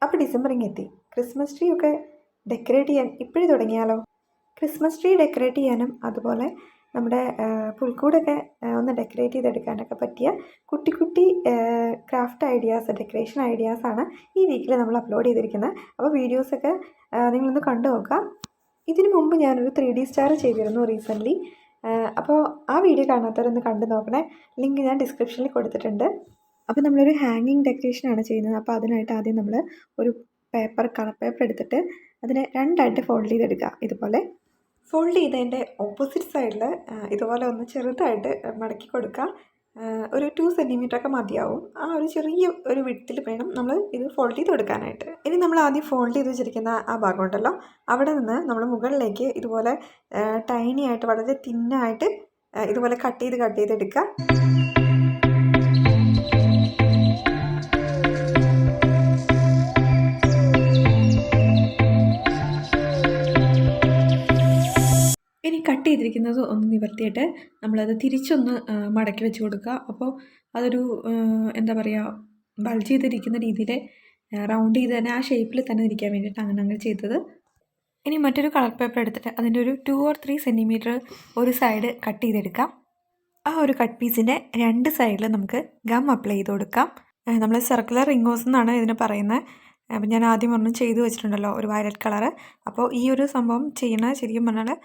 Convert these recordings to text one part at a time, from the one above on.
അപ്പോൾ December ഇങ്ങെത്തി. Christmas tree ഒക്കെ decorate ചെയ്യാൻ ഇപ്പോഴും തുടങ്ങിയാലോ? ക്രിസ്മസ് ട്രീ ഡെക്കറേറ്റ് ചെയ്യാനും അതുപോലെ നമ്മുടെ പുൽക്കൂടൊക്കെ ഒന്ന് ഡെക്കറേറ്റ് ചെയ്തെടുക്കാനൊക്കെ പറ്റിയ കുട്ടി കുട്ടി ക്രാഫ്റ്റ് ഐഡിയാസ്, ഡെക്കറേഷൻ ഐഡിയാസാണ് ഈ വീക്കിൽ നമ്മൾ അപ്ലോഡ് ചെയ്തിരിക്കുന്നത്. അപ്പോൾ വീഡിയോസൊക്കെ നിങ്ങളൊന്ന് കണ്ടു നോക്കാം. ഇതിനു മുമ്പ് ഞാനൊരു 3D സ്റ്റാർ ചെയ്തിരുന്നു റീസെൻ്റ്ലി. അപ്പോൾ ആ വീഡിയോ കാണാത്തവരൊന്ന് കണ്ടു നോക്കണേ. ലിങ്ക് ഞാൻ ഡിസ്ക്രിപ്ഷനിൽ കൊടുത്തിട്ടുണ്ട്. അപ്പോൾ നമ്മളൊരു ഹാങ്ങിങ് ഡെക്കറേഷനാണ് ചെയ്യുന്നത്. അപ്പോൾ അതിനായിട്ട് ആദ്യം നമ്മൾ ഒരു കളർ പേപ്പർ എടുത്തിട്ട് അതിനെ രണ്ടായിട്ട് ഫോൾഡ് ചെയ്തെടുക്കുക. ഇതുപോലെ ഫോൾഡ് ചെയ്തതിൻ്റെ ഓപ്പോസിറ്റ് സൈഡിൽ ഇതുപോലെ ഒന്ന് ചെറുതായിട്ട് മടക്കി കൊടുക്കുക. ഒരു 2 സെൻറ്റിമീറ്ററൊക്കെ മതിയാവും. ആ ഒരു ചെറിയ ഒരു വിഡ്ത്തിൽ വേണം നമ്മൾ ഇത് ഫോൾഡ് ചെയ്ത് കൊടുക്കാനായിട്ട്. ഇനി നമ്മൾ ആദ്യം ഫോൾഡ് ചെയ്ത് വെച്ചിരിക്കുന്ന ആ ഭാഗം ഉണ്ടല്ലോ, അവിടെ നിന്ന് നമ്മൾ മുകളിലേക്ക് ഇതുപോലെ ടൈനി ആയിട്ട് വളരെ തിന്നായിട്ട് ഇതുപോലെ കട്ട് ചെയ്ത് എടുക്കുക. ഇനി കട്ട് ചെയ്തിരിക്കുന്നത് ഒന്ന് നിവർത്തിയിട്ട് നമ്മളത് തിരിച്ചൊന്ന് മടക്കി വെച്ച് കൊടുക്കുക. അപ്പോൾ അതൊരു എന്താ പറയുക, ബൾജ് ചെയ്തിരിക്കുന്ന രീതിയിൽ റൗണ്ട് ചെയ്ത് തന്നെ ആ ഷേപ്പിൽ തന്നെ ഇരിക്കാൻ വേണ്ടിയിട്ടാണ് അങ്ങനെ ചെയ്തത്. ഇനി മറ്റൊരു കളർ പേപ്പർ എടുത്തിട്ട് അതിൻ്റെ ഒരു 2 or 3 സെൻറ്റിമീറ്റർ ഒരു സൈഡ് കട്ട് ചെയ്തെടുക്കാം. ആ ഒരു കട്ട് പീസിൻ്റെ 2 സൈഡിൽ നമുക്ക് ഗം അപ്ലൈ ചെയ്ത് കൊടുക്കാം. നമ്മൾ സർക്കുലർ റിംഗോസ് എന്നാണ് ഇതിന് പറയുന്നത്. അപ്പം ഞാൻ ആദ്യം ഒരെണ്ണം ചെയ്ത് വെച്ചിട്ടുണ്ടല്ലോ, ഒരു വയലറ്റ് കളറ്. അപ്പോൾ ഈ ഒരു സംഭവം ചെയ്യുന്നത് ശരിക്കും പറഞ്ഞാൽ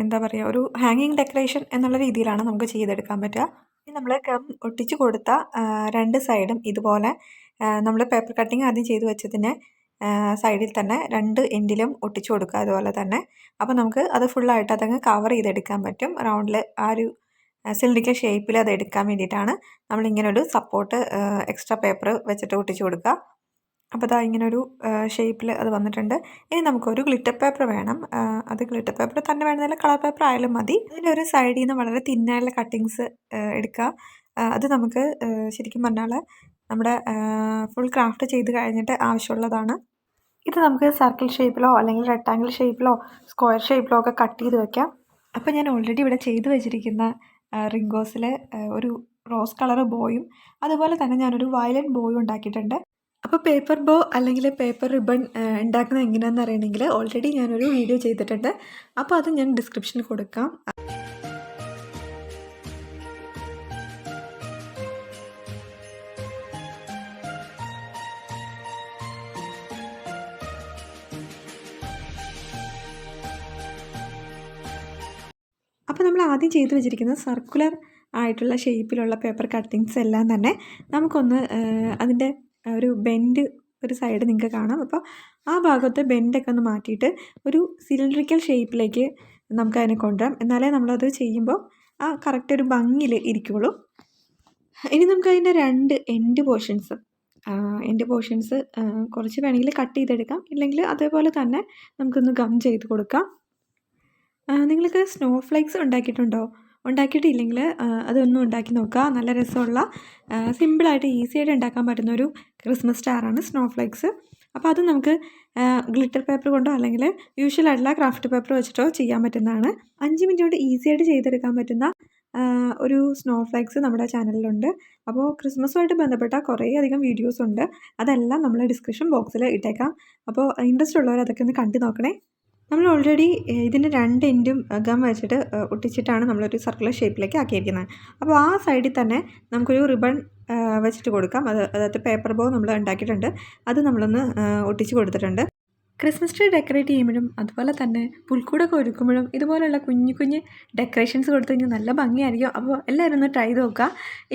എന്താ പറയുക, ഒരു ഹാങ്ങിങ് ഡെക്കറേഷൻ എന്നുള്ള രീതിയിലാണ് നമുക്ക് ചെയ്തെടുക്കാൻ പറ്റുക. ഇനി നമ്മൾ ഗം ഒട്ടിച്ച് കൊടുത്ത 2 സൈഡും ഇതുപോലെ നമ്മൾ പേപ്പർ കട്ടിങ് ആദ്യം ചെയ്ത് വെച്ചതിന് സൈഡിൽ തന്നെ 2 എൻഡിലും ഒട്ടിച്ച് കൊടുക്കുക അതുപോലെ തന്നെ. അപ്പോൾ നമുക്ക് അത് ഫുള്ളായിട്ട് അതങ്ങ് കവർ ചെയ്തെടുക്കാൻ പറ്റും. റൗണ്ടിൽ ആ ഒരു സിലിണ്ടറിക്കൽ ഷേപ്പിൽ അത് എടുക്കാൻ വേണ്ടിയിട്ടാണ് നമ്മളിങ്ങനെ ഒരു സപ്പോർട്ട് എക്സ്ട്രാ പേപ്പർ വെച്ചിട്ട് ഒട്ടിച്ച് കൊടുക്കുക. അപ്പോൾ അതാ ഇങ്ങനൊരു ഷേപ്പിൽ അത് വന്നിട്ടുണ്ട്. ഇനി നമുക്കൊരു ഗ്ലിറ്റർ പേപ്പർ വേണം. അത് ഗ്ലിറ്റർ പേപ്പർ തന്നെ വേണമെന്നില്ല, കളർ പേപ്പർ ആയാലും മതി. അതിൻ്റെ ഒരു സൈഡിൽ നിന്ന് വളരെ തിന്നായുള്ള കട്ടിങ്സ് എടുക്കുക. അത് നമുക്ക് ശരിക്കും പറഞ്ഞാൽ നമ്മുടെ ഫുൾ ക്രാഫ്റ്റ് ചെയ്ത് കഴിഞ്ഞിട്ട് ആവശ്യമുള്ളതാണ്. ഇത് നമുക്ക് സർക്കിൾ ഷേപ്പിലോ അല്ലെങ്കിൽ റെക്ടാങ്കിൾ ഷേപ്പിലോ സ്ക്വയർ ഷേപ്പിലോ ഒക്കെ കട്ട് ചെയ്ത് വയ്ക്കാം. അപ്പോൾ ഞാൻ ഓൾറെഡി ഇവിടെ ചെയ്ത് വെച്ചിരിക്കുന്ന റിംഗോസിൽ ഒരു റോസ് കളർ ബോയും അതുപോലെ തന്നെ ഞാനൊരു വയലറ്റ് ബോയും ഉണ്ടാക്കിയിട്ടുണ്ട്. അപ്പോൾ പേപ്പർ ബോ അല്ലെങ്കിൽ പേപ്പർ റിബൺ ഉണ്ടാക്കുന്നത് എങ്ങനെയാണെന്ന് അറിയണമെങ്കിൽ ഓൾറെഡി ഞാനൊരു വീഡിയോ ചെയ്തിട്ടുണ്ട്. അപ്പോൾ അത് ഞാൻ ഡിസ്ക്രിപ്ഷനിൽ കൊടുക്കാം. അപ്പോൾ നമ്മൾ ആദ്യം ചെയ്ത് വെച്ചിരിക്കുന്ന സർക്കുലർ ആയിട്ടുള്ള ഷേപ്പിലുള്ള പേപ്പർ കട്ടിങ്സ് എല്ലാം തന്നെ നമുക്കൊന്ന് അതിൻ്റെ ഒരു ബെൻഡ് ഒരു സൈഡ് നിങ്ങൾക്ക് കാണാം. അപ്പോൾ ആ ഭാഗത്തെ ബെൻഡൊക്കെ ഒന്ന് മാറ്റിയിട്ട് ഒരു സിലിണ്ടറിക്കൽ ഷേപ്പിലേക്ക് നമുക്കതിനെ കൊണ്ടുവരാം. എന്നാലേ നമ്മളത് ചെയ്യുമ്പോൾ ആ കറക്റ്റ് ഒരു ഭംഗിയിൽ ഇരിക്കുകയുള്ളൂ. ഇനി നമുക്കതിൻ്റെ 2 എൻഡ് പോർഷൻസ് കുറച്ച് വേണമെങ്കിൽ കട്ട് ചെയ്തെടുക്കാം, ഇല്ലെങ്കിൽ അതേപോലെ തന്നെ നമുക്കൊന്ന് ഗം ചെയ്ത് കൊടുക്കാം. നിങ്ങൾക്ക് സ്നോ ഫ്ലേക്സ് ഉണ്ടാക്കിയിട്ടുണ്ടോ? ഉണ്ടാക്കിയിട്ടില്ലെങ്കിൽ അതൊന്നും ഉണ്ടാക്കി നോക്കുക. നല്ല രസമുള്ള സിമ്പിളായിട്ട് ഈസിയായിട്ട് ഉണ്ടാക്കാൻ പറ്റുന്ന ഒരു ക്രിസ്മസ് സ്റ്റാറാണ് സ്നോ ഫ്ലേക്സ്. അപ്പോൾ അത് നമുക്ക് ഗ്ലിറ്റർ പേപ്പർ കൊണ്ടോ അല്ലെങ്കിൽ യൂഷ്വലായിട്ടുള്ള ക്രാഫ്റ്റ് പേപ്പർ വെച്ചിട്ടോ ചെയ്യാൻ പറ്റുന്നതാണ്. 5 മിനിറ്റ് കൊണ്ട് ഈസിയായിട്ട് ചെയ്തെടുക്കാൻ പറ്റുന്ന ഒരു സ്നോ ഫ്ലേക്സ് നമ്മുടെ ചാനലിലുണ്ട്. അപ്പോൾ ക്രിസ്മസുമായിട്ട് ബന്ധപ്പെട്ട കുറേ അധികം വീഡിയോസ് ഉണ്ട്. അതെല്ലാം നമ്മൾ ഡിസ്ക്രിപ്ഷൻ ബോക്സിൽ ഇട്ടേക്കാം. അപ്പോൾ ഇൻട്രസ്റ്റ് ഉള്ളവർ അതൊക്കെ ഒന്ന് കണ്ടു നോക്കണേ. നമ്മൾ ഓൾറെഡി ഇതിൻ്റെ 2 എൻഡും ഗം വെച്ചിട്ട് ഒട്ടിച്ചിട്ടാണ് നമ്മളൊരു സർക്കുലർ ഷേപ്പിലേക്ക് ആക്കിയിരിക്കുന്നത്. അപ്പോൾ ആ സൈഡിൽ തന്നെ നമുക്കൊരു റിബൺ വെച്ചിട്ട് കൊടുക്കാം. അതായത് പേപ്പർ ബോ നമ്മൾ ഉണ്ടാക്കിയിട്ടുണ്ട്, അത് നമ്മളൊന്ന് ഒട്ടിച്ച് കൊടുത്തിട്ടുണ്ട്. ക്രിസ്മസ് ട്രീ ഡെക്കറേറ്റ് ചെയ്യുമ്പോഴും അതുപോലെ തന്നെ പുൽക്കൂടൊക്കെ ഒരുക്കുമ്പോഴും ഇതുപോലെയുള്ള കുഞ്ഞു കുഞ്ഞ് ഡെക്കറേഷൻസ് കൊടുത്തു കഴിഞ്ഞാൽ നല്ല ഭംഗിയായിരിക്കും. അപ്പോൾ എല്ലാവരും ഒന്ന് ട്രൈ ചെയ്ത് നോക്കുക.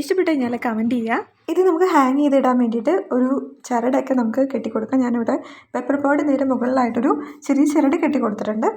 ഇഷ്ടപ്പെട്ട് കഴിഞ്ഞാൽ കമൻറ്റ് ചെയ്യുക. ഇത് നമുക്ക് ഹാങ് ചെയ്തിടാൻ വേണ്ടിയിട്ട് ഒരു ചരടൊക്കെ നമുക്ക് കെട്ടിക്കൊടുക്കാം. ഞാനിവിടെ പേപ്പർ ബോർഡ് നേരെ മുകളിലായിട്ടൊരു ചെറിയ ചരട് കെട്ടി കൊടുത്തിട്ടുണ്ട്.